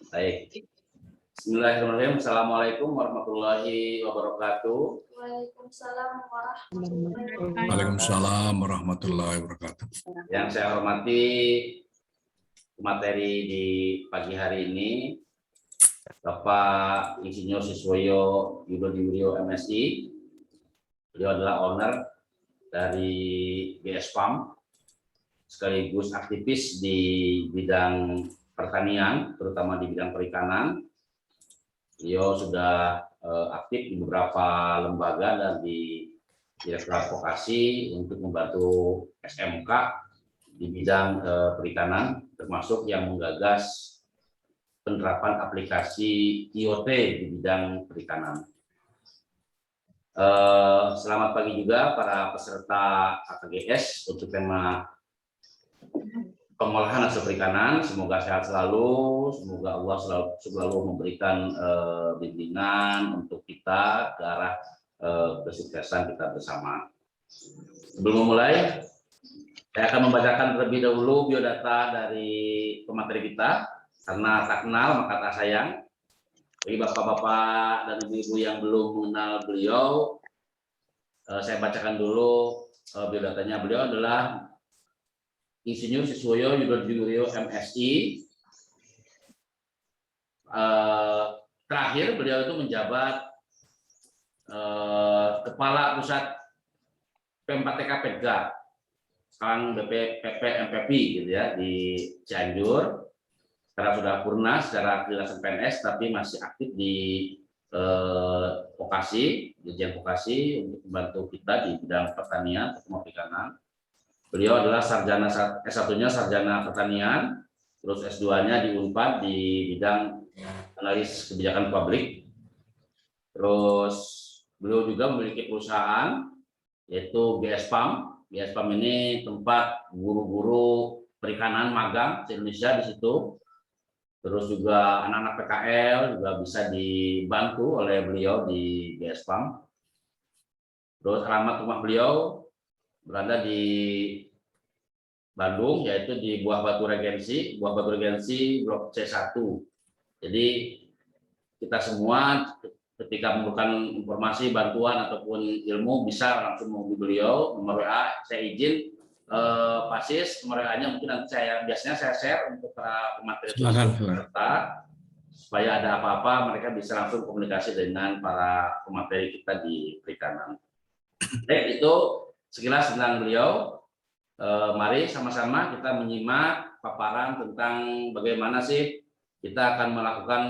Baik. Bismillahirrahmanirrahim. Assalamualaikum warahmatullahi wabarakatuh. Waalaikumsalam warahmatullahi wabarakatuh. Waalaikumsalam warahmatullahi wabarakatuh. Yang saya hormati materi di pagi hari ini, Bapak Insinyur Siswoyo Yudo Diwiryo MSI. Beliau adalah owner dari GS Farm, sekaligus aktivis di bidang pertanian, terutama di bidang perikanan. Beliau sudah aktif di beberapa lembaga dan di Direktorat Vokasi untuk membantu SMK di bidang perikanan, termasuk yang menggagas penerapan aplikasi IoT di bidang perikanan. Selamat pagi juga para peserta AKGS untuk tema pengolahan hasil perikanan. Semoga sehat selalu, semoga Allah selalu memberikan bimbingan untuk kita ke arah kesuksesan kita bersama. Sebelum memulai, saya akan membacakan terlebih dahulu biodata dari pemateri kita, karena tak kenal maka tak sayang. Bagi bapak-bapak dan ibu-ibu yang belum mengenal beliau, saya bacakan dulu biodatanya. Beliau adalah Insinyur Siswoyo Yudo Diwiryo MSI. Terakhir beliau itu menjabat Kepala Pusat P4TK Pedga, sekarang BPPP MPP gitu ya, di Cianjur. Sekarang sudah purna secara kejelasan PNS, tapi masih aktif di vokasi, dirjen vokasi untuk membantu kita di bidang pertanian atau perikanan. Beliau adalah sarjana S1-nya sarjana pertanian, terus S2-nya di Unpad di bidang analis kebijakan publik. Terus beliau juga memiliki perusahaan yaitu GS Farm. GS Farm ini tempat guru-guru perikanan magang di Indonesia di situ. Terus juga anak-anak PKL juga bisa dibantu oleh beliau di GS Farm. Terus alamat rumah beliau berada di Bandung, yaitu di Buah Batu Regensi Blok C1. Jadi kita semua ketika memerlukan informasi, bantuan ataupun ilmu bisa langsung menghubungi beliau. Nomor WA saya izin Pasis, nomor WA-nya mungkin nanti biasanya saya share untuk para pemateri peserta, supaya ada apa-apa mereka bisa langsung komunikasi dengan para pemateri kita di perikanan. Baik, itu sekilas tentang beliau. Mari sama-sama kita menyimak paparan tentang bagaimana sih kita akan melakukan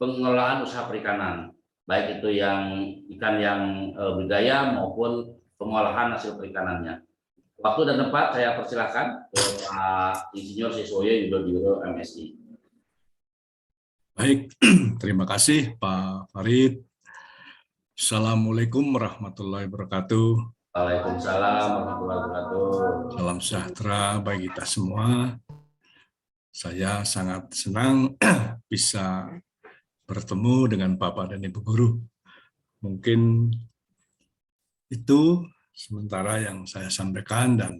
pengelolaan usaha perikanan, baik itu yang ikan yang budidaya maupun pengolahan hasil perikanannya. Waktu dan tempat saya persilakan ke Pak Insinyur Siswoyo Yudo Diwiryo MSI. Baik, terima kasih Pak Farid. Assalamualaikum warahmatullahi wabarakatuh. Waalaikumsalam warahmatullahi wabarakatuh. Salam sejahtera bagi kita semua. Saya sangat senang bisa bertemu dengan Bapak dan Ibu Guru. Mungkin itu sementara yang saya sampaikan, dan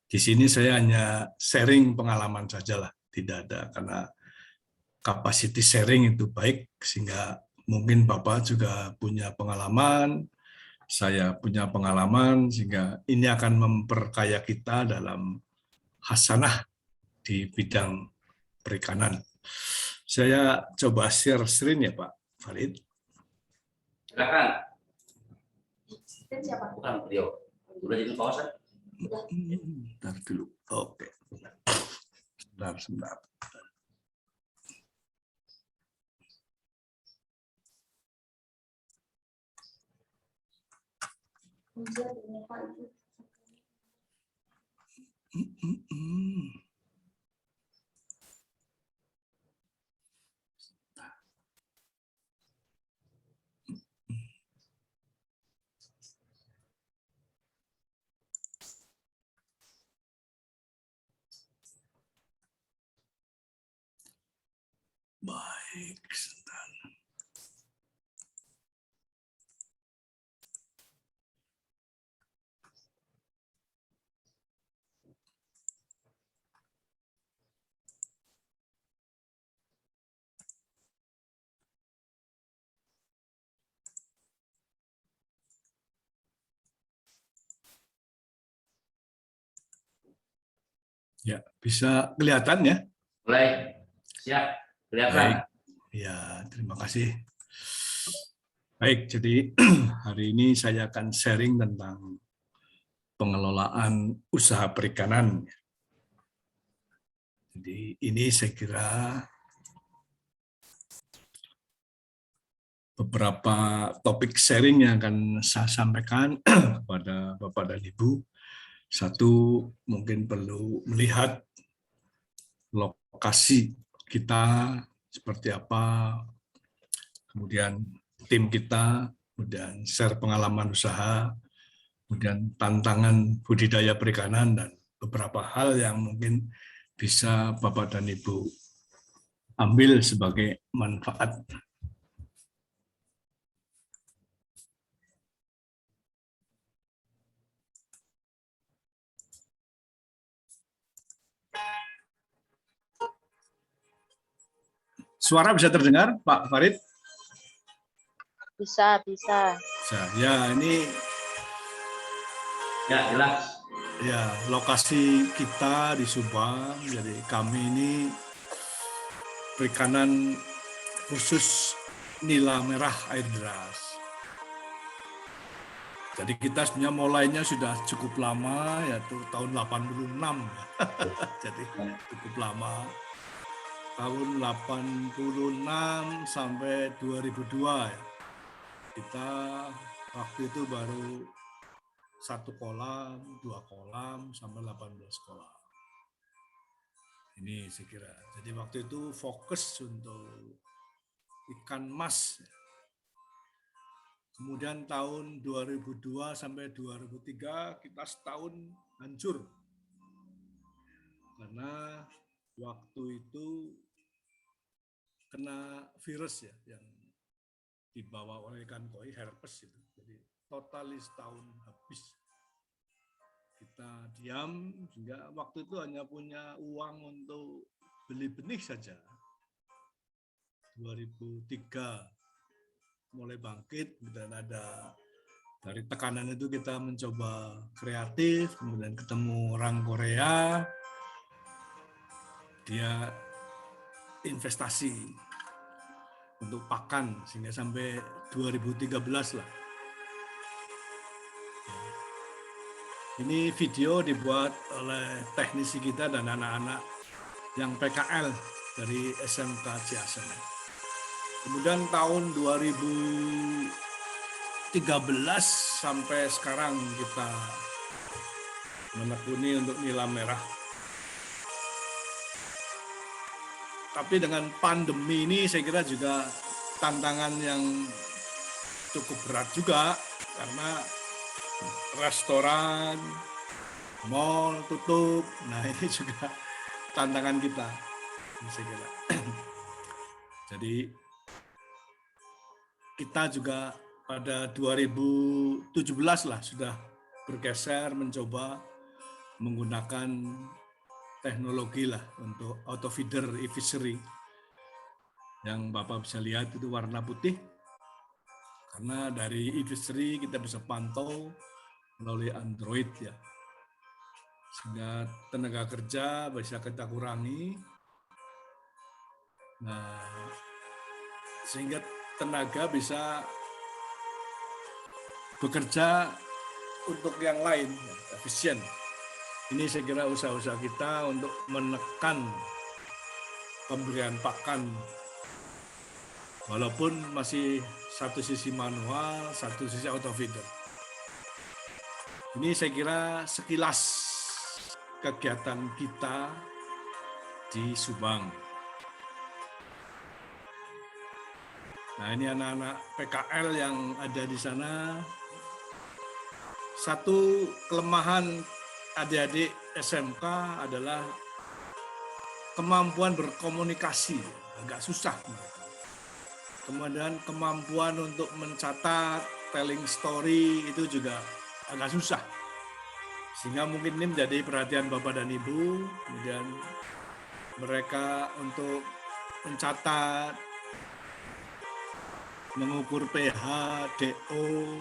di sini saya hanya sharing pengalaman saja lah, tidak ada, karena capacity sharing itu baik, sehingga mungkin Bapak juga punya pengalaman, saya punya pengalaman, sehingga ini akan memperkaya kita dalam hasanah di bidang perikanan. Saya coba share screen ya Pak Farid. Silakan. Siapa? Bukan beliau. Udah jadi kawasan? Bentar dulu. Oke. Sebentar. Baik, sebentar. Ya, bisa kelihatan ya? Mulai. Siap. Kelihatan. Baik. Ya, terima kasih. Baik, jadi hari ini saya akan sharing tentang pengelolaan usaha perikanan. Jadi ini saya kira beberapa topik sharing yang akan saya sampaikan kepada Bapak dan Ibu. Satu, mungkin perlu melihat lokasi kita seperti apa, kemudian tim kita, kemudian share pengalaman usaha, kemudian tantangan budidaya perikanan, dan beberapa hal yang mungkin bisa Bapak dan Ibu ambil sebagai manfaat. Suara bisa terdengar, Pak Farid? Bisa. Bisa. Ya, ini Ya, jelas. ya lokasi kita di Subang. Jadi kami ini perikanan khusus nila merah air deras. Jadi kita sebenarnya mulainya sudah cukup lama, yaitu tahun 86. Jadi cukup lama. Tahun 86 sampai 2002 ya. Kita waktu itu baru 1 kolam, 2 kolam, sampai 18 kolam. Ini saya kira. Jadi waktu itu fokus untuk ikan mas. Kemudian tahun 2002 sampai 2003 kita setahun hancur. Karena waktu itu kena virus ya yang dibawa oleh ikan koi, herpes itu. Jadi totalis setahun habis. Kita diam sehingga waktu itu hanya punya uang untuk beli benih saja. 2003 mulai bangkit, dan ada dari tekanan itu kita mencoba kreatif, kemudian ketemu orang Korea, dia investasi untuk pakan sehingga sampai 2013 lah. Ini video dibuat oleh teknisi kita dan anak-anak yang PKL dari SMK Ciasem. Kemudian tahun 2013 sampai sekarang kita menekuni untuk nila merah. Tapi dengan pandemi ini saya kira juga tantangan yang cukup berat juga, karena restoran, mall tutup. Nah ini juga tantangan kita, saya kira. Jadi kita juga pada 2017 lah sudah bergeser mencoba menggunakan teknologi lah untuk auto feeder e-fishery. Yang Bapak bisa lihat itu warna putih, karena dari e-fishery kita bisa pantau melalui Android ya. Sehingga tenaga kerja bisa kita kurangi. Nah, sehingga tenaga bisa bekerja untuk yang lain, efisien. Ini saya kira usaha-usaha kita untuk menekan pemberian pakan, walaupun masih satu sisi manual, satu sisi auto feeder. Ini saya kira sekilas kegiatan kita di Subang. Nah ini anak-anak PKL yang ada di sana. Satu kelemahan adik-adik SMK adalah kemampuan berkomunikasi, agak susah. Kemudian kemampuan untuk mencatat, telling story itu juga agak susah. Sehingga mungkin ini menjadi perhatian Bapak dan Ibu, kemudian mereka untuk mencatat, mengukur pH, DO,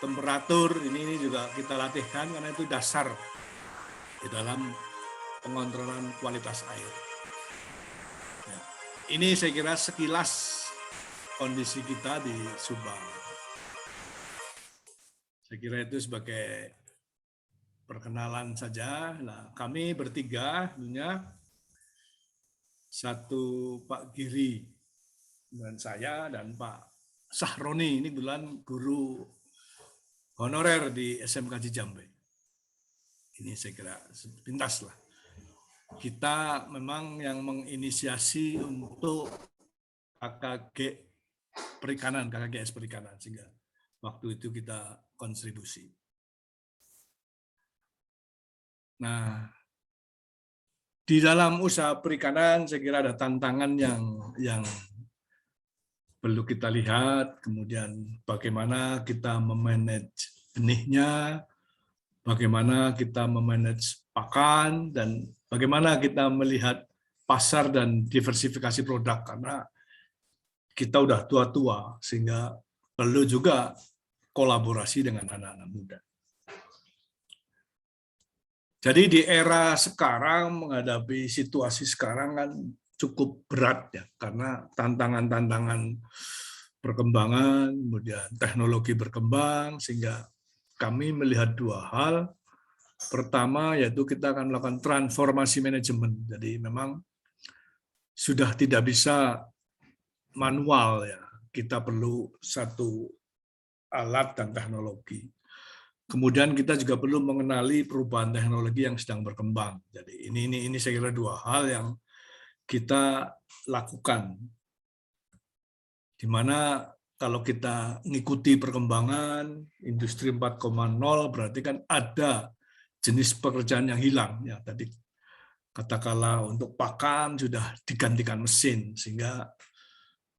temperatur, ini juga kita latihkan karena itu dasar di dalam pengontrolan kualitas air. Ya. Ini saya kira sekilas kondisi kita di Subang. Saya kira itu sebagai perkenalan saja. Nah, kami bertiga, tentunya satu Pak Giri dan saya dan Pak Sahroni, ini kebetulan guru honorer di SMK Cijambe. Ini saya kira sepintas lah. Kita memang yang menginisiasi untuk KKG perikanan, KKGS perikanan, sehingga waktu itu kita kontribusi. Nah, di dalam usaha perikanan saya kira ada tantangan yang perlu kita lihat, kemudian bagaimana kita memanage benihnya, bagaimana kita memanage pakan, dan bagaimana kita melihat pasar dan diversifikasi produk, karena kita udah tua-tua, sehingga perlu juga kolaborasi dengan anak-anak muda. Jadi di era sekarang, menghadapi situasi sekarang kan cukup berat ya, karena tantangan-tantangan perkembangan, kemudian teknologi berkembang, sehingga kami melihat dua hal. Pertama, yaitu kita akan melakukan transformasi manajemen. Jadi memang sudah tidak bisa manual ya, kita perlu satu alat dan teknologi. Kemudian kita juga perlu mengenali perubahan teknologi yang sedang berkembang. Jadi ini saya kira dua hal yang kita lakukan. Di mana kalau kita mengikuti perkembangan industri 4.0 berarti kan ada jenis pekerjaan yang hilang. Ya, tadi katakanlah untuk pakan sudah digantikan mesin, sehingga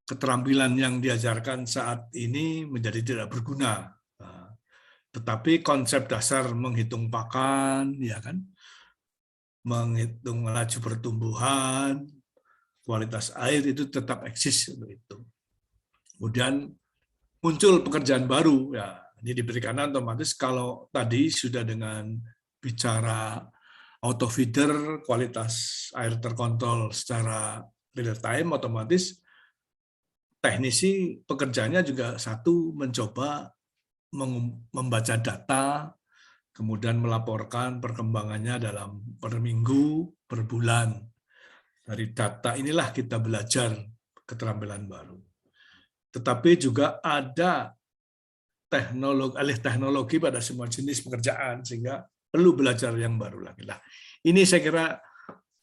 keterampilan yang diajarkan saat ini menjadi tidak berguna. Tetapi konsep dasar menghitung pakan, ya kan, menghitung laju pertumbuhan, kualitas air itu tetap eksis untuk itu. Kemudian muncul pekerjaan baru, ya ini di perikanan otomatis kalau tadi sudah dengan bicara auto feeder, kualitas air terkontrol secara real time, otomatis teknisi pekerjaannya juga satu mencoba membaca data, kemudian melaporkan perkembangannya dalam per minggu, per bulan. Dari data inilah kita belajar keterampilan baru. Tetapi juga ada alih teknologi pada semua jenis pekerjaan, sehingga perlu belajar yang baru lagi. Nah, ini saya kira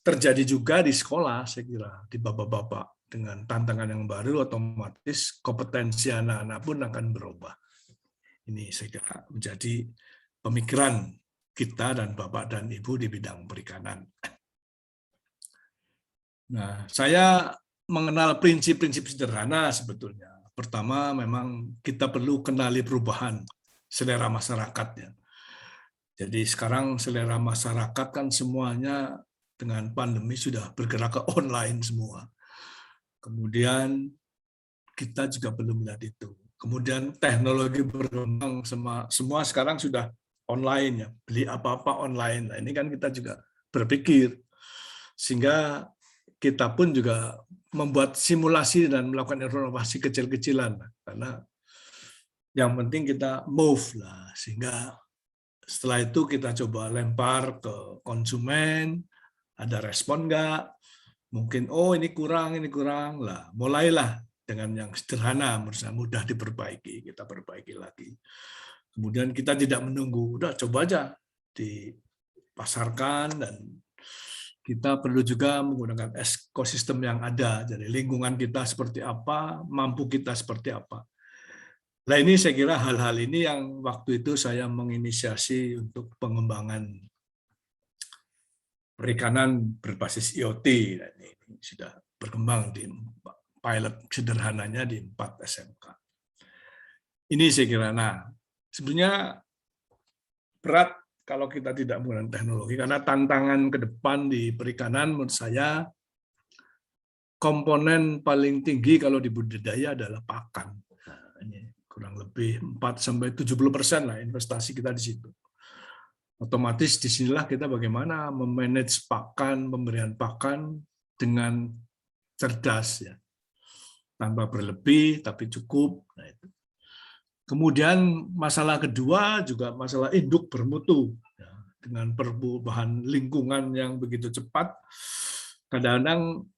terjadi juga di sekolah, saya kira, di bapak-bapak. Dengan tantangan yang baru, otomatis kompetensi anak-anak pun akan berubah. Ini saya kira menjadi pemikiran kita dan Bapak dan Ibu di bidang perikanan. Nah, saya mengenal prinsip-prinsip sederhana sebetulnya. Pertama, memang kita perlu kenali perubahan selera masyarakatnya. Jadi sekarang selera masyarakat kan semuanya dengan pandemi sudah bergerak ke online semua. Kemudian kita juga perlu melihat itu. Kemudian teknologi berkembang, semua sekarang sudah online ya, beli apa-apa online. Nah, ini kan kita juga berpikir, sehingga kita pun juga membuat simulasi dan melakukan inovasi kecil-kecilan, karena yang penting kita move lah, sehingga setelah itu kita coba lempar ke konsumen, ada respon nggak? Mungkin ini kurang lah, mulailah dengan yang sederhana, mudah diperbaiki, kita perbaiki lagi. Kemudian kita tidak menunggu, udah coba aja dipasarkan, dan kita perlu juga menggunakan ekosistem yang ada, jadi lingkungan kita seperti apa, mampu kita seperti apa. Nah, ini saya kira hal-hal ini yang waktu itu saya menginisiasi untuk pengembangan perikanan berbasis IoT. Dan ini sudah berkembang di pilot sederhananya di 4 SMK. Ini saya kira, nah sebenarnya berat kalau kita tidak menggunakan teknologi, karena tantangan ke depan di perikanan menurut saya komponen paling tinggi kalau di budidaya adalah pakan. Nah, ini kurang lebih 4-70% lah investasi kita di situ. Otomatis disinilah kita bagaimana memanage pakan, pemberian pakan dengan cerdas ya, tanpa berlebih tapi cukup. Nah, itu. Kemudian masalah kedua juga masalah induk bermutu ya, dengan perubahan lingkungan yang begitu cepat, kadang-kadang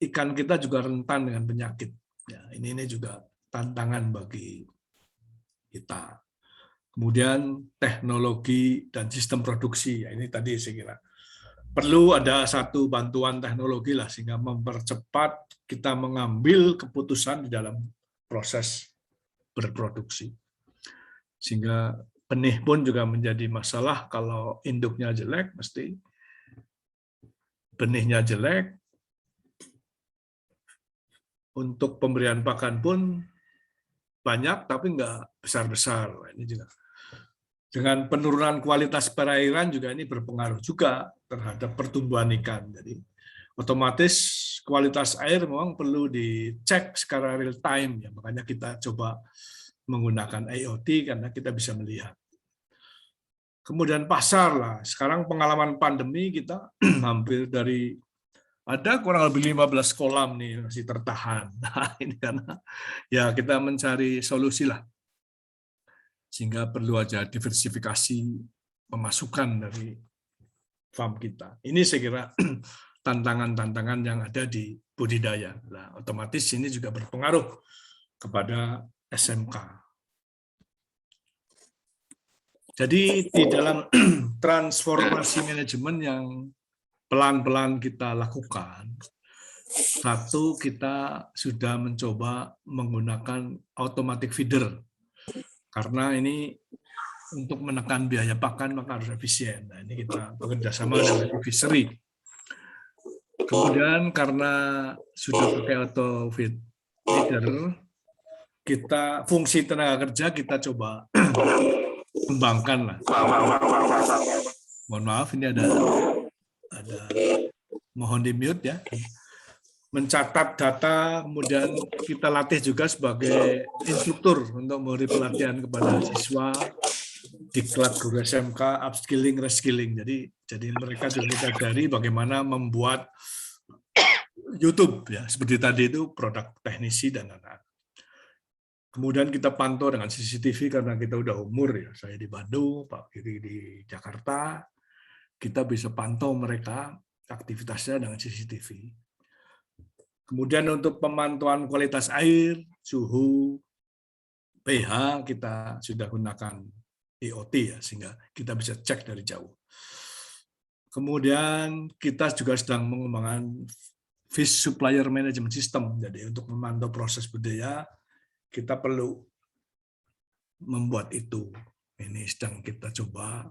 ikan kita juga rentan dengan penyakit. Ya, ini juga tantangan bagi kita. Kemudian teknologi dan sistem produksi, ya ini tadi saya kira perlu ada satu bantuan teknologi lah sehingga mempercepat kita mengambil keputusan di dalam proses berproduksi. Sehingga benih pun juga menjadi masalah kalau induknya jelek, mesti benihnya jelek, untuk pemberian pakan pun banyak tapi nggak besar-besar. Ini juga dengan penurunan kualitas perairan juga ini berpengaruh juga terhadap pertumbuhan ikan. Jadi otomatis kualitas air memang perlu dicek secara real time ya, makanya kita coba menggunakan IoT karena kita bisa melihat. Kemudian pasar lah. Sekarang pengalaman pandemi kita hampir dari ada kurang lebih 15 kolam nih masih tertahan. Nah, ini karena ya kita mencari solusi lah. Sehingga perlu aja diversifikasi pemasukan dari farm kita. Ini saya kira tantangan-tantangan yang ada di budidaya. Nah, otomatis ini juga berpengaruh kepada SMK. Jadi di dalam transformasi manajemen yang pelan-pelan kita lakukan, satu, kita sudah mencoba menggunakan automatic feeder. Karena ini untuk menekan biaya pakan maka harus efisien. Nah, ini kita bekerja sama dengan fishery. Kemudian karena sudah pakai auto feeder, kita fungsi tenaga kerja kita coba kembangkan lah. Mohon maaf, ini ada mohon di mute ya. Mencatat data, kemudian kita latih juga sebagai instruktur untuk memberi pelatihan kepada siswa, diklat guru SMK, upskilling, reskilling. Jadi mereka juga kita ajari bagaimana membuat YouTube ya, seperti tadi itu produk teknisi dan anak-anak. Kemudian kita pantau dengan CCTV karena kita udah umur ya. Saya di Bandung, Pak Kiri di Jakarta. Kita bisa pantau mereka aktivitasnya dengan CCTV. Kemudian untuk pemantauan kualitas air, suhu, pH kita sudah gunakan IoT ya, sehingga kita bisa cek dari jauh. Kemudian kita juga sedang mengembangkan fish supplier management system. Jadi untuk memantau proses budidaya kita perlu membuat itu. Ini sedang kita coba.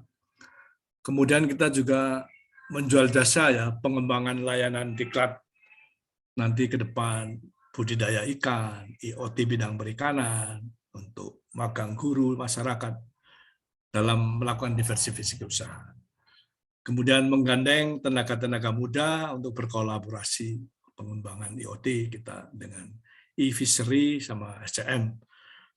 Kemudian kita juga menjual jasa ya, pengembangan layanan diklat nanti ke depan, budidaya ikan, IoT bidang perikanan, untuk magang guru masyarakat dalam melakukan diversifikasi usaha. Kemudian menggandeng tenaga-tenaga muda untuk berkolaborasi pengembangan IoT kita dengan e-fishery sama SCM.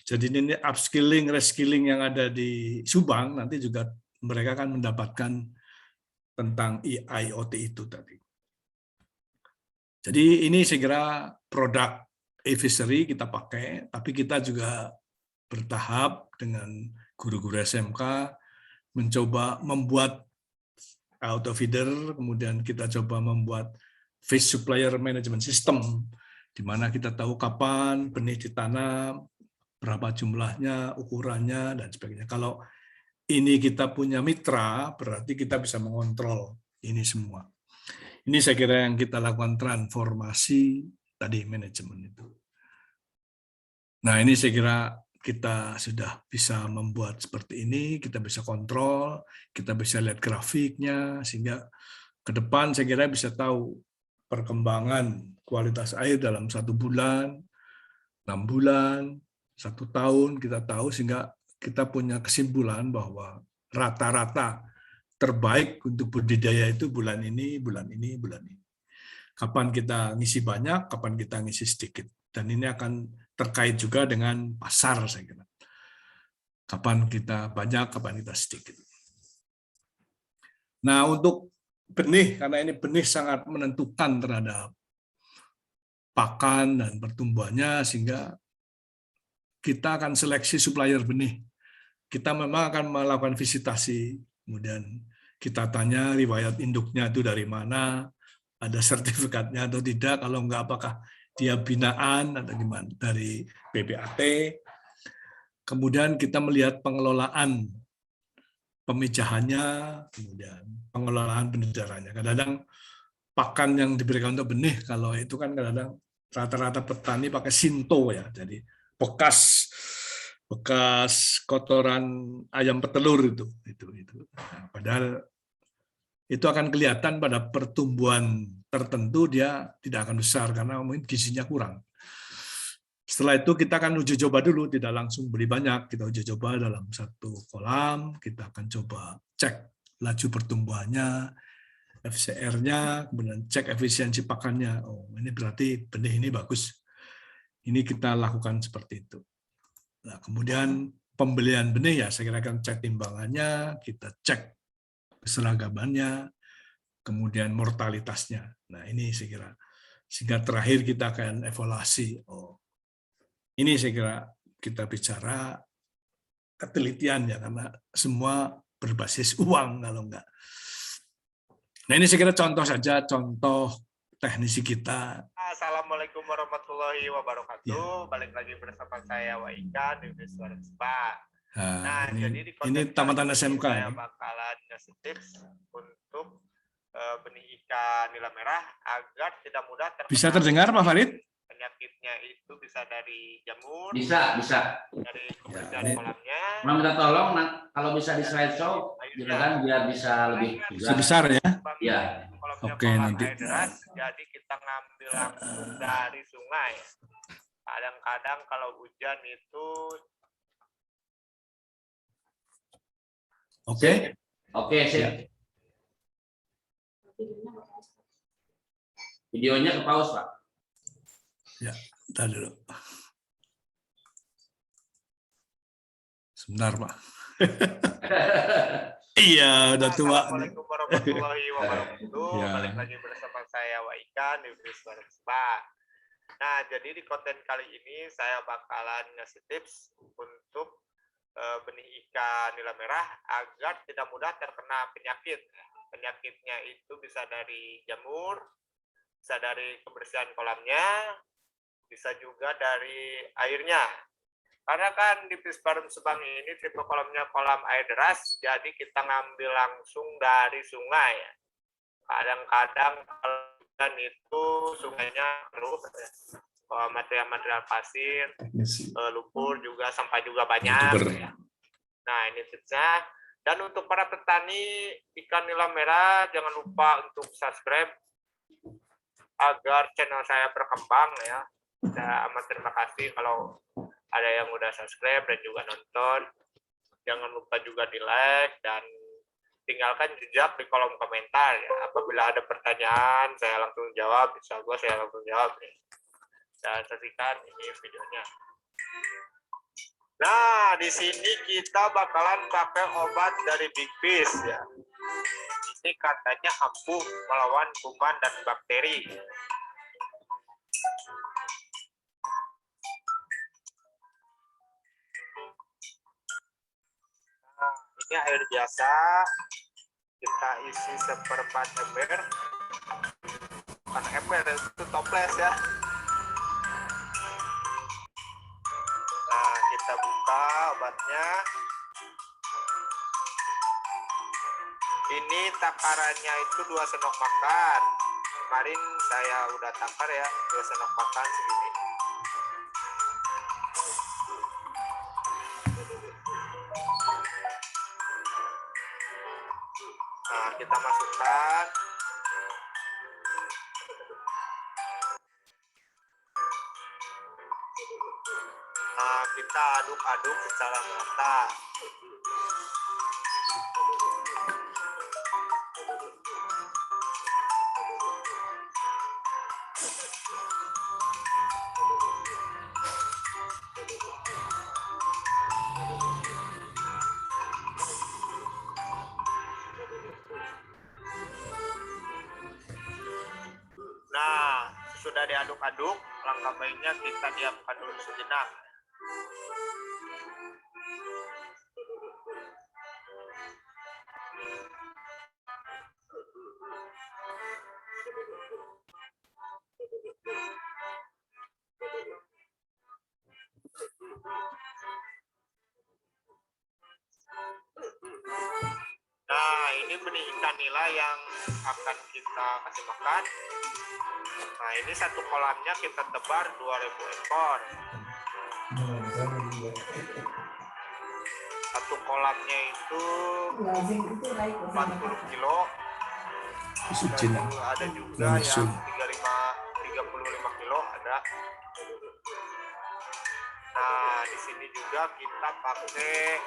Jadi ini upskilling, reskilling yang ada di Subang, nanti juga mereka akan mendapatkan tentang IoT itu tadi. Jadi ini saya kira produk e-fishery kita pakai, tapi kita juga bertahap dengan guru-guru SMK mencoba membuat auto feeder, kemudian kita coba membuat fish supplier management system, di mana kita tahu kapan benih ditanam, berapa jumlahnya, ukurannya, dan sebagainya. Kalau ini kita punya mitra, berarti kita bisa mengontrol ini semua. Ini saya kira yang kita lakukan transformasi tadi manajemen itu. Nah ini saya kira kita sudah bisa membuat seperti ini, kita bisa kontrol, kita bisa lihat grafiknya, sehingga ke depan saya kira bisa tahu perkembangan kualitas air dalam 1 bulan, 6 bulan, 1 tahun, kita tahu sehingga kita punya kesimpulan bahwa rata-rata terbaik untuk budidaya itu bulan ini, bulan ini, bulan ini. Kapan kita ngisi banyak, kapan kita ngisi sedikit. Dan ini akan terkait juga dengan pasar, saya kira. Kapan kita banyak, kapan kita sedikit. Nah, untuk benih, karena ini benih sangat menentukan terhadap pakan dan pertumbuhannya, sehingga kita akan seleksi supplier benih. Kita memang akan melakukan visitasi, kemudian kita tanya riwayat induknya itu dari mana, ada sertifikatnya atau tidak, kalau enggak apakah dia binaan atau gimana dari PPAT. Kemudian kita melihat pengelolaan pemijahannya, kemudian pengelolaan pendidikannya. Kadang-kadang pakan yang diberikan untuk benih, kalau itu kan kadang-kadang rata-rata petani pakai Sinto ya, jadi bekas kotoran ayam petelur itu. Nah, padahal itu akan kelihatan pada pertumbuhan tertentu dia tidak akan besar karena mungkin gizinya kurang. Setelah itu kita akan uji coba dulu, tidak langsung beli banyak, kita uji coba dalam satu kolam, kita akan coba cek laju pertumbuhannya, FCR-nya, kemudian cek efisiensi pakannya. Oh, ini berarti benih ini bagus. Ini kita lakukan seperti itu. Nah, kemudian pembelian benih ya, saya kira akan cek timbangannya, kita cek keseragamannya, kemudian mortalitasnya. Nah, ini saya kira. Sehingga terakhir kita akan evaluasi. Oh, ini saya kira kita bicara ketelitian ya, karena semua berbasis uang kalau enggak. Nah, ini saya kira contoh saja, contoh teknisi kita. Assalamualaikum warahmatullahi wabarakatuh. Ya. Balik lagi bersama saya Waika di Suara Spa. Nah, jadi di ini tamatan SMK saya ini. bakalan ngasih tips untuk benih ikan nila merah agar tidak mudah terkena. Bisa terdengar Pak Farid? Penyakitnya itu bisa dari jamur, Bisa. dari kebersihan Ya, kolamnya. Nah, minta tolong kalau bisa di slideshow, kan biar bisa lebih besar ya. Ya. Oke, Kolam nanti. air deras, jadi kita ngambil langsung dari sungai. Kadang-kadang kalau hujan itu. Oke, sip. Videonya ke pause, Pak. Ya, bentar dulu. Sebentar, Pak. Iya, udah tua. Assalamualaikum warahmatullahi wabarakatuh. Ya. Balik lagi bersama saya Waika di Suara Spa. Nah, jadi di konten kali ini saya bakalan ngasih tips untuk benih ikan nila merah agar tidak mudah terkena penyakit. Penyakitnya itu bisa dari jamur, bisa dari kebersihan kolamnya, bisa juga dari airnya. Karena kan di Pisparum Subang ini tipe kolamnya kolam air deras, jadi kita ngambil langsung dari sungai. Kadang-kadang kalau hujan itu sungainya keruh, material-material pasir, lumpur juga, sampah juga banyak. Nah, ini tipsnya. Dan untuk para petani ikan nila merah, jangan lupa untuk subscribe agar channel saya berkembang ya. Saya amat terima kasih kalau ada yang udah subscribe dan juga nonton. Jangan lupa juga di like dan tinggalkan jejak di kolom komentar ya. Apabila ada pertanyaan, saya langsung jawab. Bisa saya langsung jawab nih. Dan saksikan ini videonya. Nah, di sini kita bakalan pakai obat dari Big Fish ya. Ini katanya ampuh melawan kuman dan bakteri. Nah, ini air biasa. Kita isi seperempat ember. Bukan ember, itu toples ya. Nah, kita buka obatnya. Ini takarannya itu 2 sendok makan. Kemarin saya udah takar ya, 2 sendok makan segini. Nah, kita masukkan. Nah, kita aduk-aduk secara merata. sudah diaduk-aduk, langkah baiknya kita diamkan dulu sejenak. Nah, ini benih ikan nila yang akan kita kasih makan. Nah, ini satu kolamnya kita tebar 2.000 ekor. Satu kolamnya itu 40 kilo. Dan ada juga yang 35 kilo ada. Nah, di sini juga kita pakai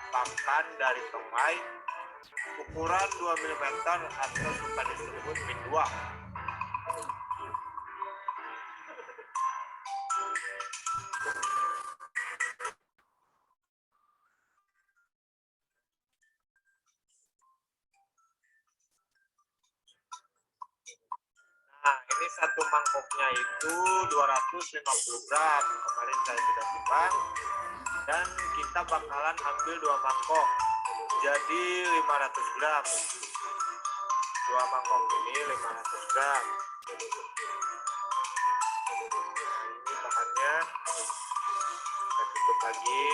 pakan dari tongkai ukuran 2 mm atau suka disebut min 2. Nah, ini satu mangkoknya itu 250 gram. Kemarin saya sudah timbang. Dan kita bakalan ambil 2 mangkok. Jadi 500 gram. 2 mangkok ini 500 gram. Nah, ini bahannya. Kita tutup lagi.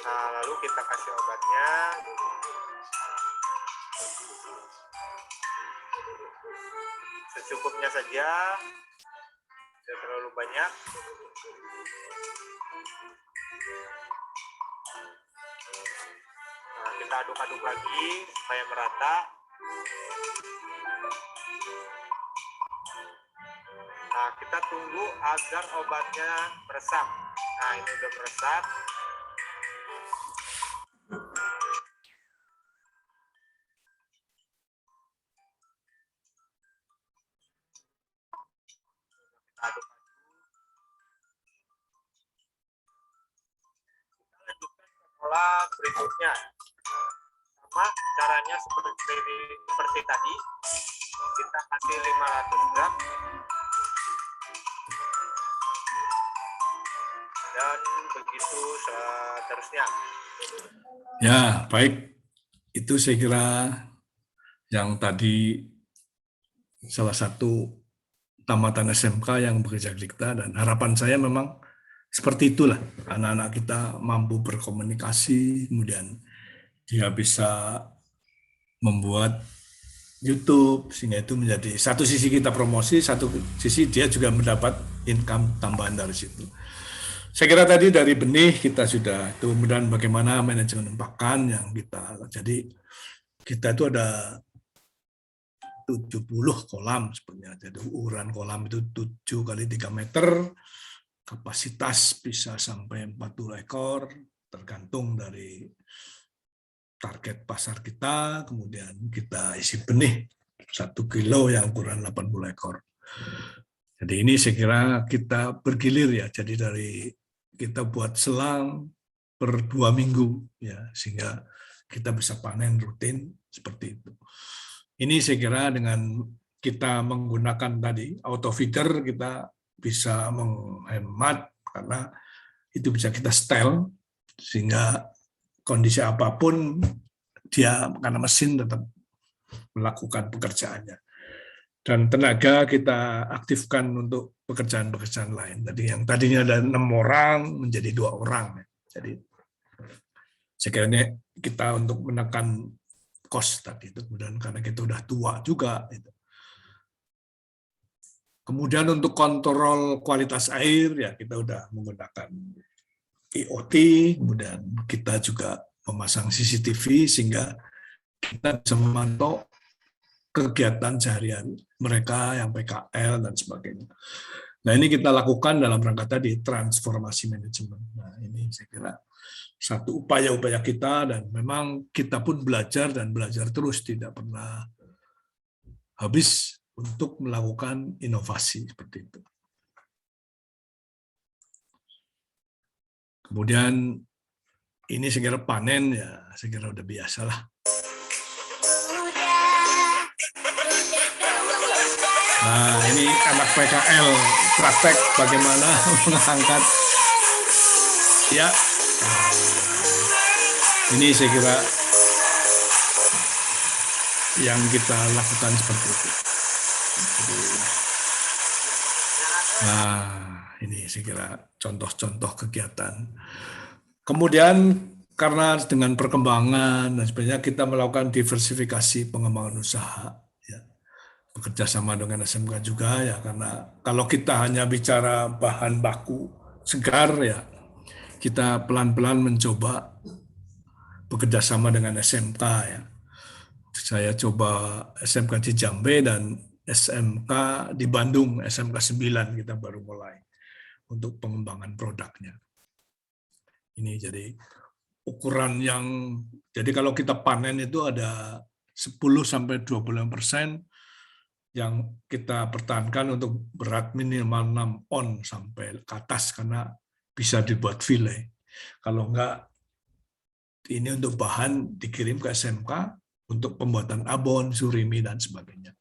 Nah, lalu kita kasih obatnya. Secukupnya saja, tidak terlalu banyak. Nah, kita aduk-aduk lagi supaya merata. Nah, kita tunggu agar obatnya meresap. Nah, ini udah meresap. Aduk. Kita lanjutkan ke pola berikutnya. Sama caranya seperti tadi. Kita kasih 500 gram. Dan begitu seterusnya. Ya, baik. Itu saya kira yang tadi salah satu tamatan SMK yang bekerja di kita, dan harapan saya memang seperti itulah, anak-anak kita mampu berkomunikasi, kemudian dia bisa membuat YouTube, sehingga itu menjadi satu sisi kita promosi, satu sisi dia juga mendapat income tambahan dari situ. Saya kira tadi dari benih kita sudah, kemudian bagaimana manajemen pakan yang kita, jadi kita itu ada 70 kolam sebenarnya. Jadi ukuran kolam itu 7 kali 3 meter, kapasitas bisa sampai 40 ekor, tergantung dari target pasar kita, kemudian kita isi benih 1 kilo yang ukuran 80 ekor. Jadi ini saya kira kita bergilir ya, jadi dari kita buat selang per 2 minggu ya, sehingga kita bisa panen rutin seperti itu. Ini saya kira dengan kita menggunakan tadi auto feeder, kita bisa menghemat karena itu bisa kita setel sehingga kondisi apapun dia karena mesin tetap melakukan pekerjaannya. Dan tenaga kita aktifkan untuk pekerjaan-pekerjaan lain. Jadi yang tadinya ada 6 orang menjadi 2 orang. Jadi saya kira ini kita untuk menekan cost tadi itu, kemudian karena kita udah tua juga. Kemudian untuk kontrol kualitas air ya kita udah menggunakan IoT, kemudian kita juga memasang CCTV sehingga kita bisa memantau kegiatan sehari-hari mereka yang PKL dan sebagainya. Nah ini kita lakukan dalam rangka tadi transformasi manajemen. Nah ini saya kira satu upaya-upaya kita, dan memang kita pun belajar dan belajar terus, tidak pernah habis untuk melakukan inovasi seperti itu. Kemudian ini saya kira panen ya, saya kira udah biasa lah. Nah, ini anak PKL praktek bagaimana mengangkat ya. Ini saya kira yang kita lakukan seperti itu. Nah, ini saya kira contoh-contoh kegiatan. Kemudian karena dengan perkembangan dan sebagainya kita melakukan diversifikasi pengembangan usaha, ya. Bekerja sama dengan SMK juga ya, karena kalau kita hanya bicara bahan baku segar ya, kita pelan-pelan mencoba bekerja sama dengan SMK ya. Saya coba SMK di Jambe dan SMK di Bandung, SMK 9 kita baru mulai untuk pengembangan produknya. Ini jadi ukuran yang, jadi kalau kita panen itu ada 10-25% yang kita pertahankan untuk berat minimal 6 on sampai ke atas karena bisa dibuat file. Kalau enggak, ini untuk bahan dikirim ke SMK untuk pembuatan abon, surimi, dan sebagainya.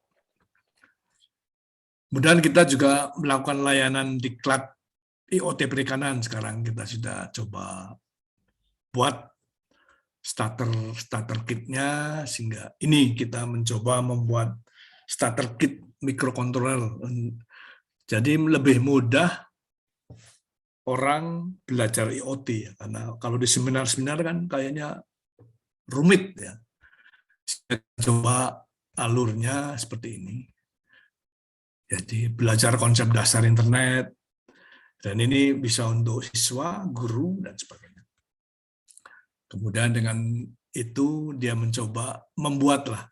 Kemudian kita juga melakukan layanan diklat IoT perikanan. Sekarang kita sudah coba buat starter kitnya, sehingga ini kita mencoba membuat starter kit microcontroller. Jadi lebih mudah orang belajar IoT ya, karena kalau di seminar-seminar kan kayaknya rumit ya. Saya coba alurnya seperti ini. Jadi belajar konsep dasar internet, dan ini bisa untuk siswa, guru, dan sebagainya. Kemudian dengan itu dia mencoba membuatlah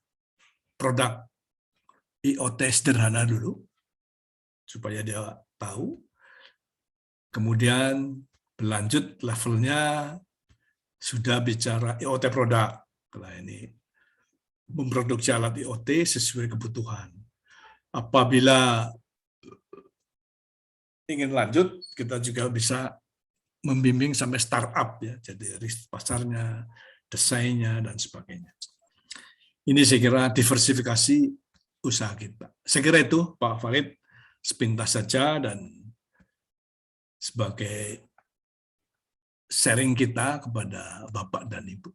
produk IoT sederhana dulu, supaya dia tahu. Kemudian berlanjut levelnya sudah bicara IoT produk. Nah, ini memproduksi alat IoT sesuai kebutuhan. Apabila ingin lanjut, kita juga bisa membimbing sampai startup ya, jadi riset pasarnya, desainnya, dan sebagainya. Ini saya kira diversifikasi usaha kita. Saya kira itu Pak Farid sepintas saja dan sebagai sharing kita kepada Bapak dan Ibu.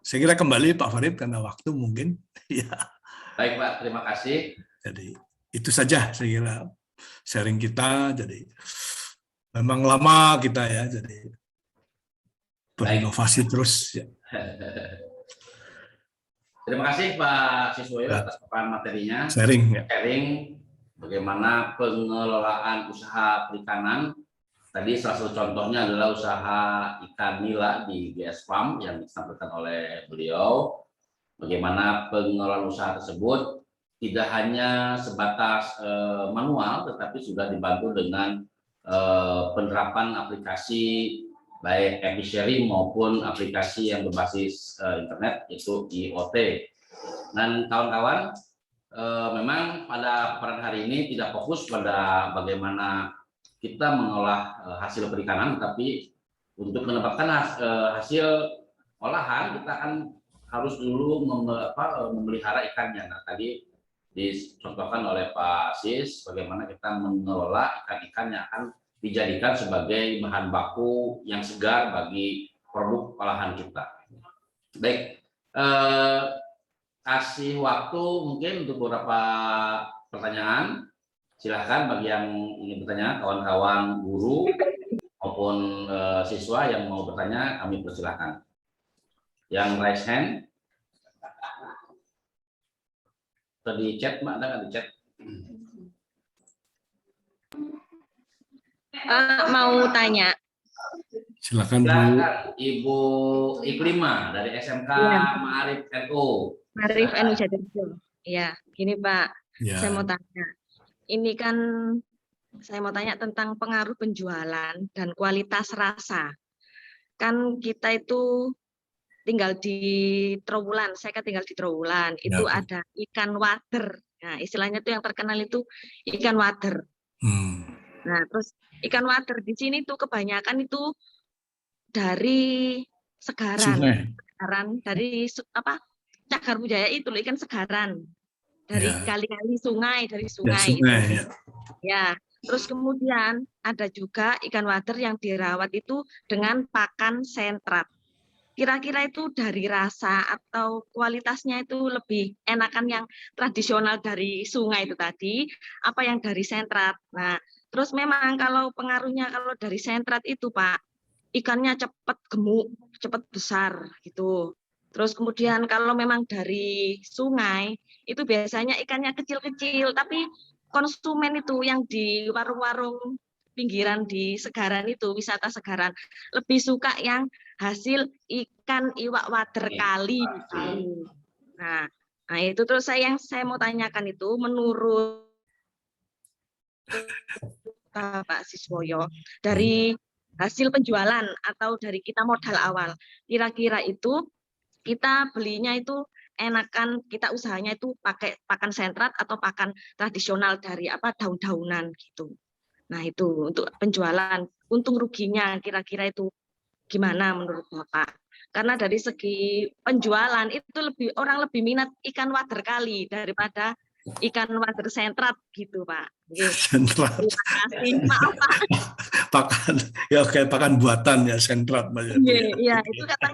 Saya kira kembali Pak Farid karena waktu mungkin ya. Baik Pak, terima kasih. Jadi itu saja saya kira sharing kita. Jadi memang lama kita ya, jadi berinovasi terus. Ya. Terima kasih Pak Siswoyo atas paparan materinya. Sharing ya. Sharing bagaimana pengelolaan usaha perikanan. Tadi salah satu contohnya adalah usaha ikan nila di GS Farm yang disampaikan oleh beliau. Bagaimana pengelolaan usaha tersebut tidak hanya sebatas manual, tetapi sudah dibantu dengan penerapan aplikasi baik e-sharing maupun aplikasi yang berbasis internet, yaitu IoT. Dan kawan-kawan, memang pada peran hari ini tidak fokus pada bagaimana kita mengolah hasil perikanan, tapi untuk mendapatkan hasil olahan kita kan harus dulu memelihara ikannya. Nah, tadi dicontohkan oleh Pak Sis bagaimana kita mengelola ikan-ikan yang akan dijadikan sebagai bahan baku yang segar bagi produk olahan kita. Baik, kasih waktu mungkin untuk beberapa pertanyaan. Silahkan bagi yang ingin bertanya, kawan-kawan guru maupun siswa yang mau bertanya, kami persilahkan. Yang raise hand, atau di chat, Mbak, ada nggak di chat? Mau tanya. Silakan Bu. Silakan Ibu Iklima dari SMK ya. Ma'arif NU. Ma'arif NU Jatinegara. Ya, gini Pak, Ya. saya mau tanya. Ini kan saya mau tanya tentang pengaruh penjualan dan kualitas rasa. Kan kita itu tinggal di Trowulan, saya kan tinggal di Trowulan, itu Ya. ada ikan wader. Nah, istilahnya itu yang terkenal itu ikan wader. Nah, terus ikan wader di sini tuh kebanyakan itu dari Segaran. Sungai. Dari Cagar Budaya itu loh, ikan segaran. Dari Ya. kali-kali sungai, dari Ya, sungai itu. sungai ya. Ya, terus kemudian ada juga ikan wader yang dirawat itu dengan pakan sentrat. Kira-kira itu dari rasa atau kualitasnya itu lebih enakan yang tradisional dari sungai itu tadi, apa yang dari sentrat. Nah, terus memang kalau pengaruhnya kalau dari sentrat itu Pak, ikannya cepat gemuk, cepat besar gitu. Terus kemudian kalau memang dari sungai itu biasanya ikannya kecil-kecil, tapi konsumen itu yang di warung-warung pinggiran di Segaran itu, wisata Segaran, lebih suka yang hasil ikan iwak wader kali. Nah, itu terus yang saya mau tanyakan itu menurut Pak Siswoyo dari hasil penjualan atau dari kita modal awal, kira-kira itu kita belinya itu enakan kita usahanya itu pakai pakan sentrat atau pakan tradisional dari daun-daunan gitu. Nah itu untuk penjualan, untung ruginya kira-kira itu gimana menurut Bapak? Karena dari segi penjualan itu orang lebih minat ikan wader kali daripada ikan wader sentrat gitu Pak. Sentrat. Terima kasih, maaf Pak. Pakan, ya kayak pakan buatan ya, sentrat. Iya, itu kata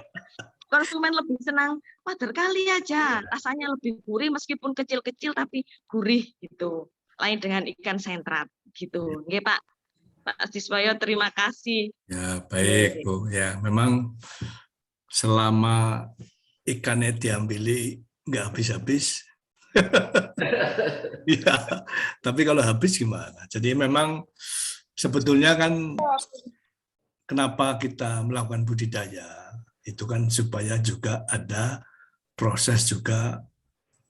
konsumen lebih senang wader kali aja, rasanya lebih gurih meskipun kecil-kecil tapi gurih gitu. Lain dengan ikan sentrat gitu. Nggih Pak. Pak Siswoyo terima kasih. Ya, baik Bu. Ya, memang selama ikannya diambili nggak habis-habis. Ya, tapi kalau habis gimana? Jadi memang sebetulnya kan kenapa kita melakukan budidaya itu kan supaya juga ada proses juga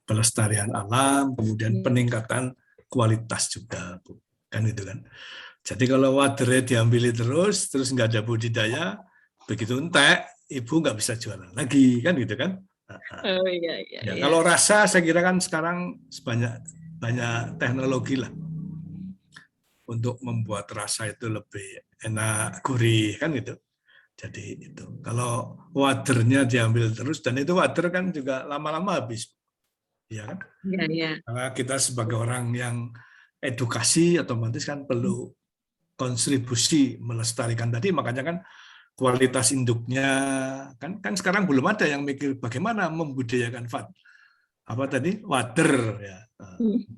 pelestarian alam, kemudian peningkatan kualitas juga, Bu. Kan itu kan. Jadi kalau wadernya diambil terus nggak ada budidaya, begitu entek, ibu nggak bisa jualan lagi, kan gitu kan. Oh iya. Ya, kalau rasa saya kira kan sekarang banyak teknologi lah untuk membuat rasa itu lebih enak, gurih, kan gitu. Jadi itu kalau wadernya diambil terus, dan itu wader kan juga lama-lama habis, ya kan? Iya. Karena kita sebagai orang yang edukasi otomatis kan perlu kontribusi melestarikan tadi, makanya kan kualitas induknya kan sekarang belum ada yang mikir bagaimana membudidayakan wader ya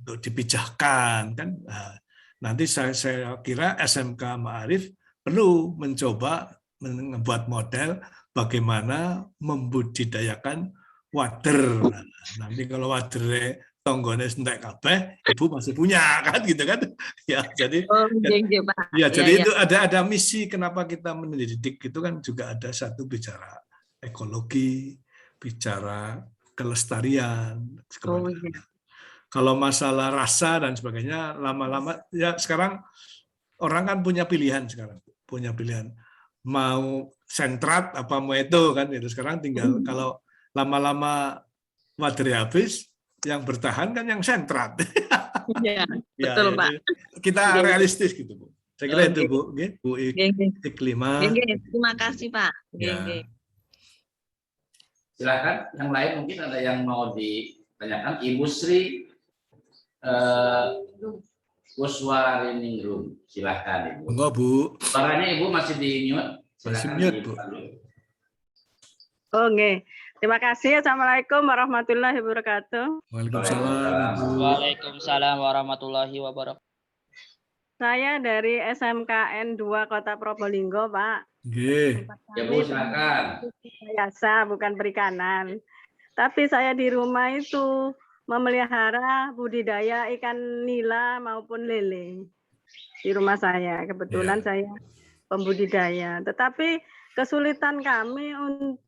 untuk dipijahkan kan. Nah, nanti saya kira SMK Ma'arif perlu mencoba membuat model bagaimana membudidayakan wader. Nah, nanti kalau wader tonggone entek kabeh, ibu masih punya kan gitu kan. Ya, jadi Pak. Ya, jadi itu ada misi kenapa kita mendidik itu kan juga ada satu bicara ekologi, bicara kelestarian. Kalau masalah rasa dan sebagainya lama-lama ya sekarang orang kan punya pilihan mau sentrat apa mau itu kan itu sekarang tinggal kalau lama-lama wader habis yang bertahan kan yang sentrat. Iya, betul Pak. Kita realistis gitu Bu. Saya kira itu Bu, Bu Iklima. Terima kasih Pak. Silakan yang lain mungkin ada yang mau ditanyakan. Ibu Sri Kuswariningrum, silakan Ibu. Enggak Bu. Suaranya Ibu masih di mute. Masih mute Bu. Oh nggih. Terima kasih. Assalamualaikum warahmatullahi wabarakatuh. Waalaikumsalam. Waalaikumsalam warahmatullahi wabarakatuh. Saya dari SMKN 2 Kota Probolinggo, Pak. Nggih. Ya Bu, silakan. Biasa, bukan perikanan. Tapi saya di rumah itu memelihara budidaya ikan nila maupun lele. Di rumah saya, kebetulan saya pembudidaya. Tetapi kesulitan kami untuk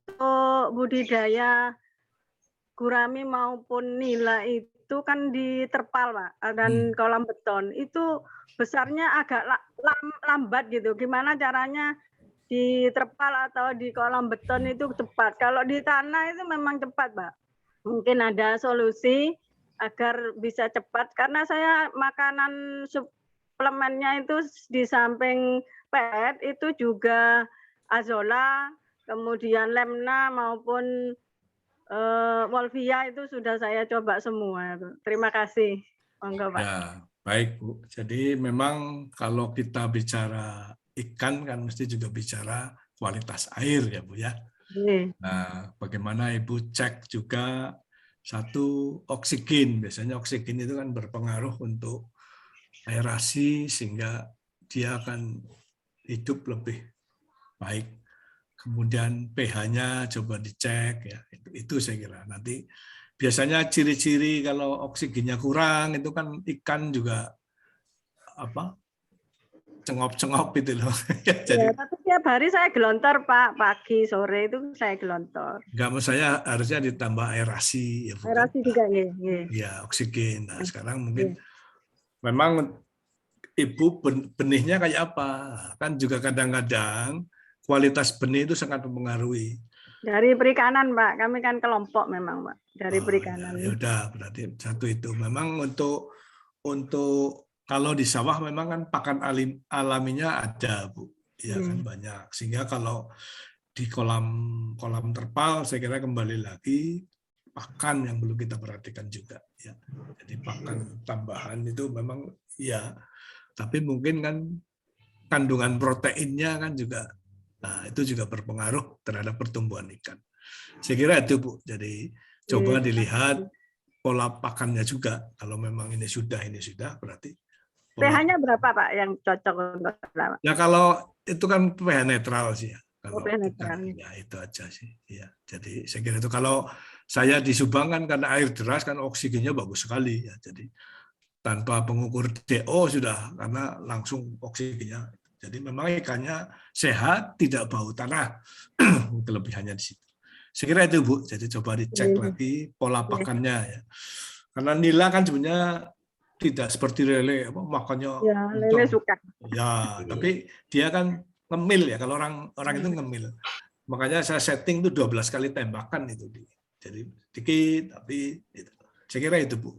budidaya gurami maupun nila itu kan di terpal, Pak, dan kolam beton. Itu besarnya agak lambat gitu. Gimana caranya di terpal atau di kolam beton itu cepat? Kalau di tanah itu memang cepat, Pak. Mungkin ada solusi agar bisa cepat. Karena saya makanan suplemennya itu di samping PET itu juga Azolla, kemudian Lemna maupun Wolvia itu sudah saya coba semua. Terima kasih. Monggo, Pak. Ya, baik Bu. Jadi memang kalau kita bicara ikan kan mesti juga bicara kualitas air ya Bu ya. Nah, bagaimana Ibu cek juga satu oksigen. Biasanya oksigen itu kan berpengaruh untuk aerasi sehingga dia akan hidup lebih baik. Kemudian pH-nya coba dicek ya. Itu saya kira. Nanti biasanya ciri-ciri kalau oksigennya kurang itu kan ikan juga apa? Cengop-cengop itu loh. Jadi Ya, tapi tiap hari saya gelontor, Pak. Pagi, sore itu saya gelontor. enggak, menurut saya harusnya ditambah aerasi ya Bu. Aerasi juga nggih. Ya, oksigen. Nah, sekarang mungkin memang Ibu benihnya kayak apa? Kan juga kadang-kadang kualitas benih itu sangat mempengaruhi. Dari perikanan, Pak. Kami kan kelompok memang, Pak. Dari perikanan. Ya udah, berarti satu itu. Memang untuk kalau di sawah memang kan pakan alaminya ada, Bu. Ya kan banyak. Sehingga kalau di kolam terpal saya kira kembali lagi pakan yang perlu kita perhatikan juga ya. Jadi pakan tambahan itu memang ya, tapi mungkin kan kandungan proteinnya kan juga, nah itu juga berpengaruh terhadap pertumbuhan ikan. Saya kira itu Bu. Jadi coba dilihat pola pakannya juga. Kalau memang ini sudah berarti. pH-nya berapa Pak yang cocok untuk Pak? Ya kalau itu kan pH netral sih ya. Kalau pH netral. ya itu aja sih. Ya. Jadi saya kira itu kalau saya di Subang kan karena air deras kan oksigennya bagus sekali ya. Jadi tanpa pengukur DO sudah karena langsung oksigennya. Jadi memang ikannya sehat, tidak bau tanah. Kelebihannya di situ. Saya kira itu Bu. Jadi coba dicek lagi pola pakannya ya. Karena nila kan sebenarnya tidak seperti lele, makannya ya, lele suka. Ya, tapi dia kan ngemil ya. Kalau orang itu ngemil. Makanya saya setting itu 12 kali tembakan itu. Jadi dikit, tapi itu. Saya kira itu Bu.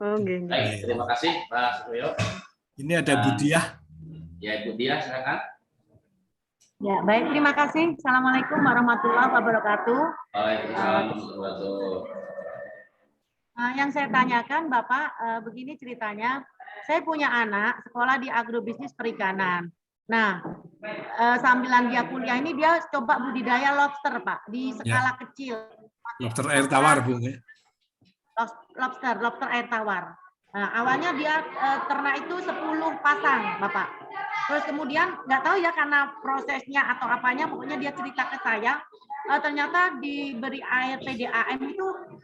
Oh, Baik, terima kasih Pak Supriyo. Ini ada Bu Diah. Ya, Ibu Diah, silakan. Ya, baik, terima kasih. Assalamualaikum warahmatullahi wabarakatuh. Waalaikumsalam warahmatullahi wabarakatuh. Yang saya tanyakan, Bapak, begini ceritanya. Saya punya anak sekolah di agrobisnis perikanan. Nah, sambilan dia kuliah ini dia coba budidaya lobster, Pak, di skala kecil. Lobster air tawar, Bu. Lobster air tawar. Nah, awalnya dia ternak itu 10 pasang, Bapak. Terus kemudian nggak tahu ya karena prosesnya atau apanya, pokoknya dia cerita ke saya, ternyata diberi air PDAM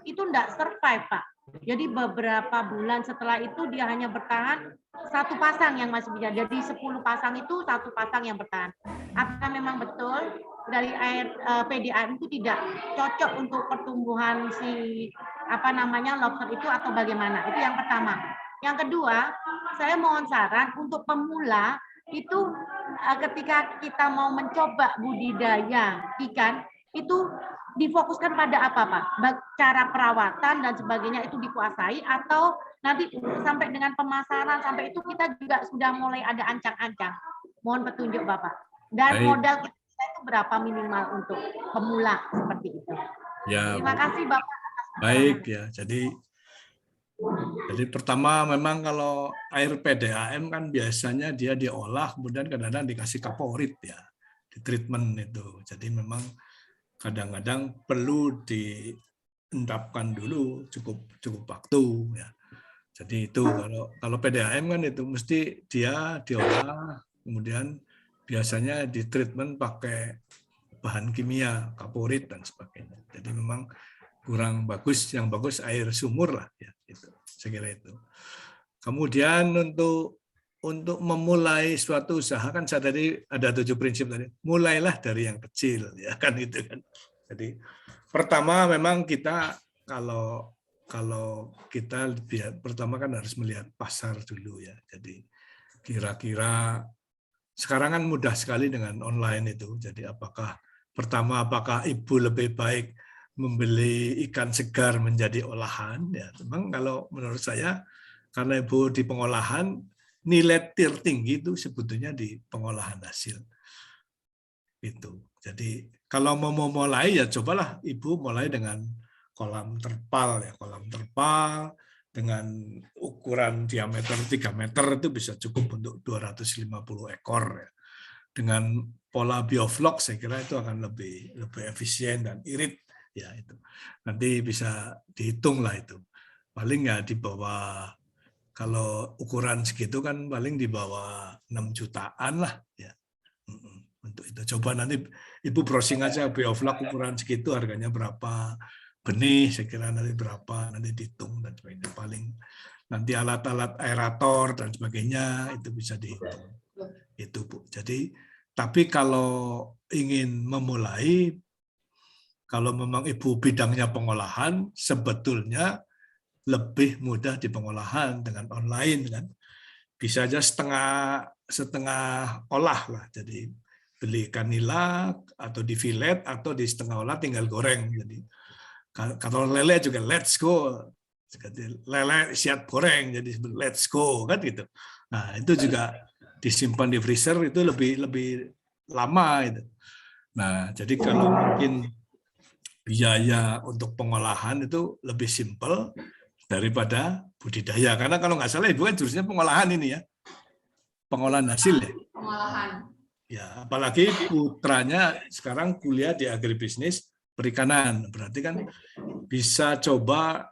itu nggak survive, Pak. Jadi beberapa bulan setelah itu dia hanya bertahan 1 pasang yang masih bisa. Jadi 10 pasang itu 1 pasang yang bertahan. Apakah memang betul dari air PDAM itu tidak cocok untuk pertumbuhan lobster itu atau bagaimana? Itu yang pertama. Yang kedua, saya mohon saran untuk pemula itu ketika kita mau mencoba budidaya ikan itu difokuskan pada apa, Pak? Cara perawatan dan sebagainya itu dikuasai atau nanti sampai dengan pemasaran sampai itu kita juga sudah mulai ada ancang-ancang. Mohon petunjuk Bapak. Dan modal kita itu berapa minimal untuk pemula seperti itu. Ya, terima kasih Bapak. Baik ya. Jadi pertama memang kalau air PDAM kan biasanya dia diolah kemudian kadang-kadang dikasih kaporit ya, di treatment itu. Jadi memang kadang-kadang perlu diendapkan dulu cukup waktu ya. Jadi itu kalau PDAM kan itu mesti dia diolah kemudian biasanya di treatment pakai bahan kimia, kaporit dan sebagainya. Jadi memang kurang bagus, yang bagus air sumur lah ya itu. Saya kira itu. Kemudian untuk memulai suatu usaha kan saya tadi ada 7 prinsip tadi. Mulailah dari yang kecil ya kan itu kan. Jadi pertama memang kita kalau kita pertama kan harus melihat pasar dulu ya. Jadi kira-kira sekarang kan mudah sekali dengan online itu. Jadi apakah ibu lebih baik membeli ikan segar menjadi olahan ya. Memang kalau menurut saya karena ibu di pengolahan nilai tertinggi itu sebetulnya di pengolahan hasil. Itu. Jadi kalau mau mulai ya cobalah Ibu mulai dengan kolam terpal ya, kolam terpal dengan ukuran diameter 3 meter itu bisa cukup untuk 250 ekor ya. Dengan pola bioflok saya kira itu akan lebih efisien dan irit ya itu. Nanti bisa dihitung lah itu. Paling ya di bawah, kalau ukuran segitu kan paling di bawah 6 jutaan lah ya. Untuk itu coba nanti Ibu browsing aja bioflok ukuran segitu harganya berapa, benih saya kira nanti berapa, nanti dihitung dan sebagainya. Paling nanti alat-alat aerator dan sebagainya itu bisa dihitung. Itu Bu. Jadi tapi kalau ingin memulai, kalau memang Ibu bidangnya pengolahan, sebetulnya lebih mudah di pengolahan dengan online kan. Bisa aja setengah olah lah. Jadi beli ikan nila atau di filet atau di setengah olah tinggal goreng. Jadi kalau lele juga let's go. Lele siap goreng jadi let's go kan gitu. Nah, itu juga disimpan di freezer itu lebih lama itu. Nah, jadi kalau mungkin biaya untuk pengolahan itu lebih simpel daripada budidaya. Karena kalau nggak salah Ibu kan jurusannya pengolahan ini ya. Pengolahan hasil ya. Pengolahan. Ya, apalagi putranya sekarang kuliah di agribisnis perikanan. Berarti kan bisa coba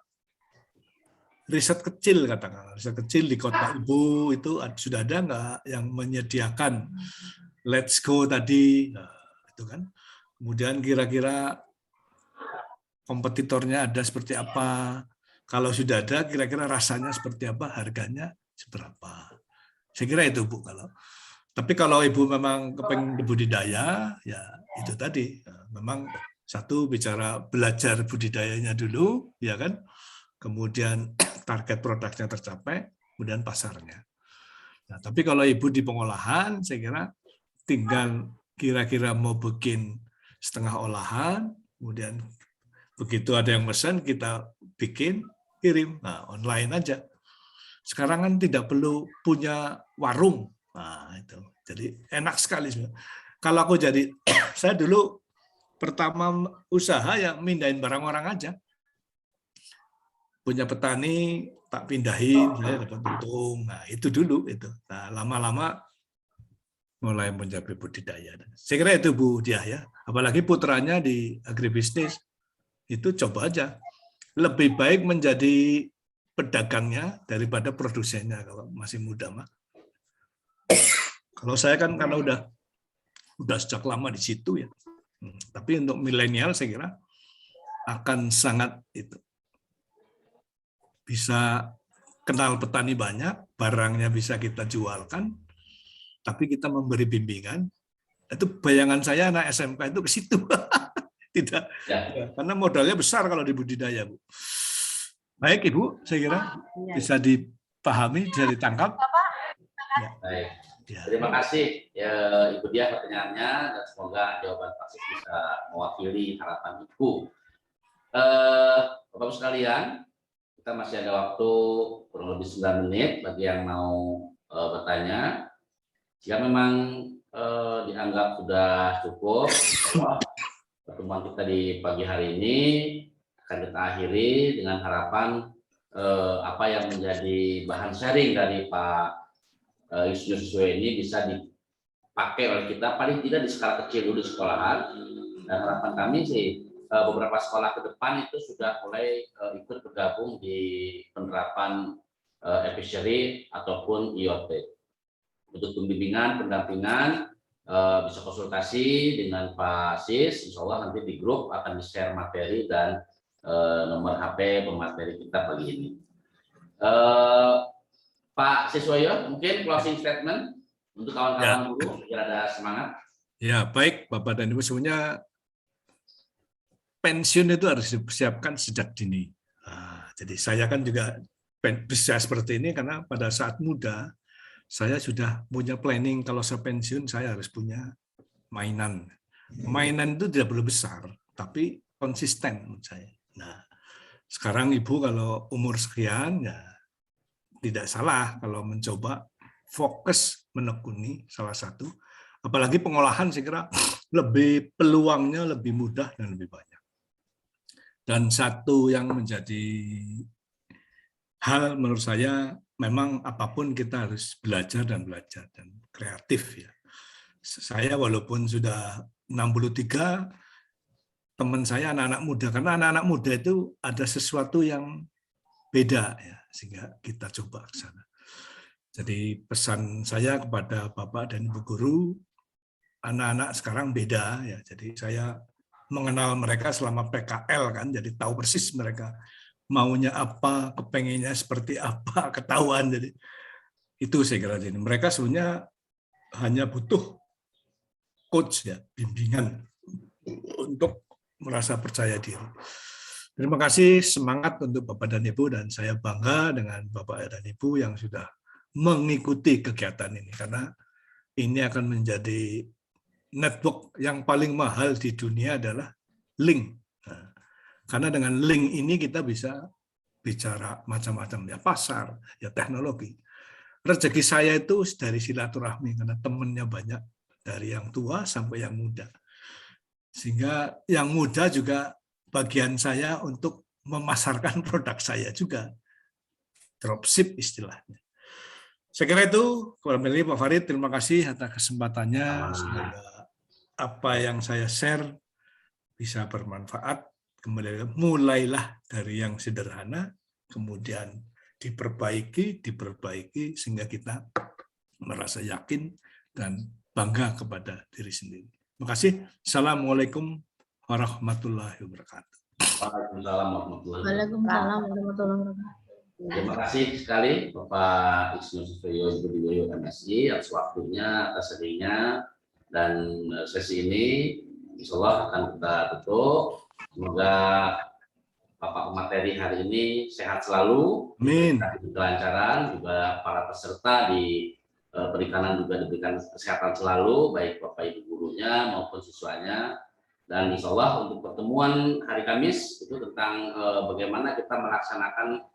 riset kecil katakanlah. Riset kecil di kota Ibu itu sudah ada nggak yang menyediakan let's go tadi. Nah, itu kan. Kemudian kira-kira kompetitornya ada seperti apa. Kalau sudah ada, kira-kira rasanya seperti apa, harganya seberapa. Saya kira itu Bu. Tapi kalau Ibu memang kepengen budidaya, ya itu tadi. Memang satu bicara belajar budidayanya dulu, ya kan. Kemudian target produknya tercapai, kemudian pasarnya. Nah, tapi kalau Ibu di pengolahan, saya kira tinggal kira-kira mau bikin setengah olahan, kemudian begitu ada yang pesan kita bikin, kirim. Nah, online aja. Sekarang kan tidak perlu punya warung. Nah, itu. Jadi enak sekali. Kalau aku jadi, saya dulu pertama usaha yang mindahin barang orang aja. Punya petani, tak pindahin, saya dapat untung. Nah, itu dulu. Itu. Nah, lama-lama mulai mencapai budidaya. Saya kira itu Bu Diah ya. Apalagi putranya di agribisnis, itu coba aja. Lebih baik menjadi pedagangnya daripada produsennya kalau masih muda mah. Kalau saya kan karena udah sejak lama di situ ya. Tapi untuk milenial saya kira akan sangat itu bisa kenal petani banyak, barangnya bisa kita jualkan, tapi kita memberi bimbingan. Itu bayangan saya anak SMK itu ke situ. Tidak, ya. Karena modalnya besar kalau di budidaya, Bu. Baik Ibu, saya kira bisa dipahami, bisa ditangkap. Ya. Baik. Ya. Terima kasih ya, Ibu Diah pertanyaannya dan semoga jawaban Pak Sis bisa mewakili harapan Ibu. Bapak-Ibu sekalian, kita masih ada waktu kurang lebih 9 menit bagi yang mau bertanya. Jika memang dianggap sudah cukup, pertemuan kita di pagi hari ini akan kita akhiri dengan harapan apa yang menjadi bahan sharing dari Pak Yusuf ini bisa dipakai oleh kita paling tidak di skala kecil dulu di sekolahan, dan harapan kami sih beberapa sekolah ke depan itu sudah mulai ikut bergabung di penerapan e-fishery ataupun IoT. Untuk pembimbingan, pendampingan bisa konsultasi dengan Pak Sis, insya Allah nanti di grup akan di-share materi dan nomor HP pemateri kita pagi ini. Pak Siswoyo, mungkin closing statement untuk kawan-kawan guru biar ada semangat. Ya, baik Bapak dan Ibu, sebenarnya pensiun itu harus dipersiapkan sejak dini. Nah, jadi saya kan juga bisa seperti ini karena pada saat muda saya sudah punya planning, kalau saya pensiun saya harus punya mainan. Mainan itu tidak perlu besar, tapi konsisten menurut saya. Nah, sekarang Ibu kalau umur sekian ya tidak salah kalau mencoba fokus menekuni salah satu Apalagi pengolahan saya kira lebih peluangnya lebih mudah dan lebih banyak. Dan satu yang menjadi hal menurut saya, memang apapun kita harus belajar dan kreatif ya. Saya walaupun sudah 63, teman saya anak-anak muda, karena anak-anak muda itu ada sesuatu yang beda ya, sehingga kita coba ke sana. Jadi pesan saya kepada Bapak dan Ibu guru, anak-anak sekarang beda ya. Jadi saya mengenal mereka selama PKL kan, jadi tahu persis mereka maunya apa, kepengennya seperti apa, ketahuan. Jadi itu saya kira jadi mereka sebenarnya hanya butuh coach ya, bimbingan untuk merasa percaya diri. Terima kasih, semangat untuk Bapak dan Ibu, dan saya bangga dengan Bapak dan Ibu yang sudah mengikuti kegiatan ini, karena ini akan menjadi network yang paling mahal di dunia adalah link. Nah, karena dengan link ini kita bisa bicara macam-macam ya, pasar, ya teknologi. Rezeki saya itu dari silaturahmi, karena temennya banyak, dari yang tua sampai yang muda. Sehingga yang muda juga bagian saya untuk memasarkan produk saya juga. Dropship istilahnya. Saya kira itu, kurang lebih Pak Farid, terima kasih atas kesempatannya. Semoga apa yang saya share bisa bermanfaat. Kemudian mulailah dari yang sederhana, kemudian diperbaiki, sehingga kita merasa yakin dan bangga kepada diri sendiri. Terima kasih. Assalamualaikum warahmatullahi wabarakatuh. Waalaikumsalam warahmatullahi wabarakatuh. Waalaikumsalam warahmatullahi wabarakatuh. Terima kasih sekali Bapak Isnu Supriyo Budiwayo MSI atas waktunya, atas hadirnya, dan sesi ini insya Allah akan kita tutup. Semoga Bapak pemateri hari ini sehat selalu, Amin. kelancaran, juga para peserta di perikanan juga diberikan kesehatan selalu, baik Bapak Ibu gurunya maupun siswanya. Dan insya Allah untuk pertemuan hari Kamis itu tentang bagaimana kita melaksanakan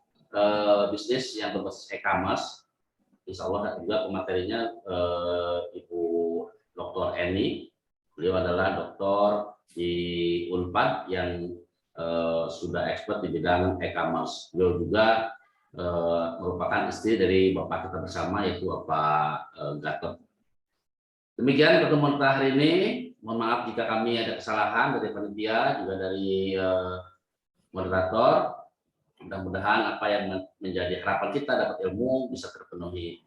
bisnis yang berbasis e-commerce. Insya Allah juga pematerinya Ibu Dr. Eni. Beliau adalah doktor di Unpad yang sudah expert di bidang e-commerce. Beliau juga merupakan istri dari Bapak kita bersama, yaitu Bapak Gatot. Demikian pertemuan kita hari ini. Mohon maaf jika kami ada kesalahan dari panitia, juga dari moderator. Mudah-mudahan apa yang menjadi harapan kita dapat ilmu bisa terpenuhi.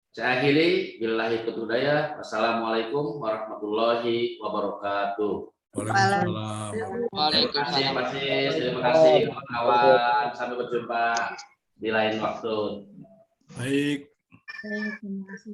Saya akhiri, billahi taufiq hidayah. Wassalamualaikum warahmatullahi wabarakatuh. Waalaikumsalam. Terima kasih kawan-kawan. Sampai berjumpa di lain waktu. Baik. Terima kasih.